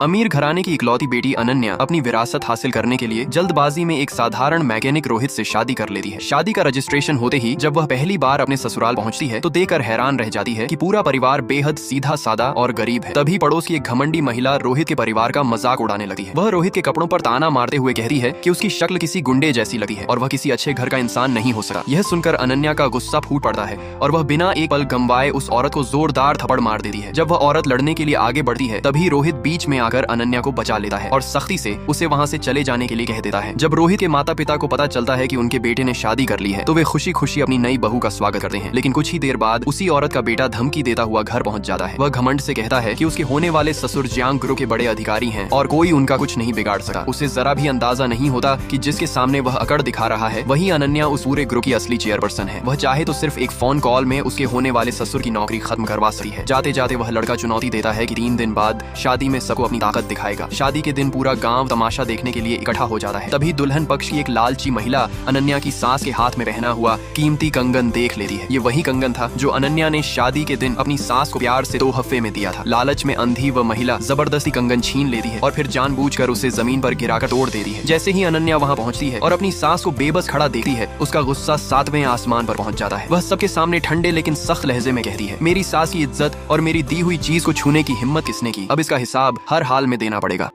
अमीर घराने की इकलौती बेटी अनन्या अपनी विरासत हासिल करने के लिए जल्दबाजी में एक साधारण मैकेनिक रोहित से शादी कर लेती है। शादी का रजिस्ट्रेशन होते ही जब वह पहली बार अपने ससुराल पहुंचती है तो देखकर हैरान रह जाती है कि पूरा परिवार बेहद सीधा सादा और गरीब है। तभी पड़ोस की एक घमंडी महिला रोहित के परिवार का मजाक उड़ाने लगती है। वह रोहित के कपड़ों पर ताना मारते हुए कहती है कि उसकी शक्ल किसी गुंडे जैसी लगी है और वह किसी अच्छे घर का इंसान नहीं हो सका। यह सुनकर अनन्या का गुस्सा फूट पड़ता है और वह बिना एक पल गंवाए उस औरत को जोरदार थप्पड़ मार देती है। जब वह औरत लड़ने के लिए आगे बढ़ती है तभी रोहित बीच में आकर अनन्या को बचा लेता है और सख्ती से उसे वहां से चले जाने के लिए कह देता है। जब रोहित के माता पिता को पता चलता है कि उनके बेटे ने शादी कर ली है तो वे खुशी खुशी अपनी नई बहू का स्वागत करते हैं। लेकिन कुछ ही देर बाद उसी औरत का बेटा धमकी देता हुआ घर पहुंच जाता है। वह घमंड से कहता है कि उसके होने वाले ससुर जियांग ग्रुप के बड़े अधिकारी हैं और कोई उनका कुछ नहीं बिगाड़ सका। उसे जरा भी अंदाजा नहीं होता कि जिसके सामने वह अकड़ दिखा रहा है वही अनन्या उस पूरे ग्रुप की असली चेयरपर्सन है। वह चाहे तो सिर्फ एक फोन कॉल में उसके होने वाले ससुर की नौकरी खत्म करवा सकती है। जाते जाते वह लड़का चुनौती देता है कि 3 दिन बाद शादी में सबको अपनी ताकत दिखाएगा। शादी के दिन पूरा गांव तमाशा देखने के लिए इकट्ठा हो जाता है। तभी दुल्हन पक्ष की एक लालची महिला अनन्या की सास के हाथ में पहना हुआ कीमती कंगन देख लेती है। ये वही कंगन था जो अनन्या ने शादी के दिन अपनी सास को प्यार से तोहफे में दिया था। लालच में अंधी वह महिला जबरदस्ती कंगन छीन लेती है और फिर जानबूझकर उसे जमीन पर गिराकर तोड़ देती है। जैसे ही अनन्या वहां पहुंचती है और अपनी सास को बेबस खड़ा देखती है उसका गुस्सा 7वें आसमान पर पहुंच जाता है। वह सबके सामने ठंडे लेकिन सख्त लहजे में कहती है, मेरी सास की इज्जत और मेरी दी हुई चीज को छूने की हिम्मत किसने की? अब इसका हिसाब हर हाल में देना पड़ेगा।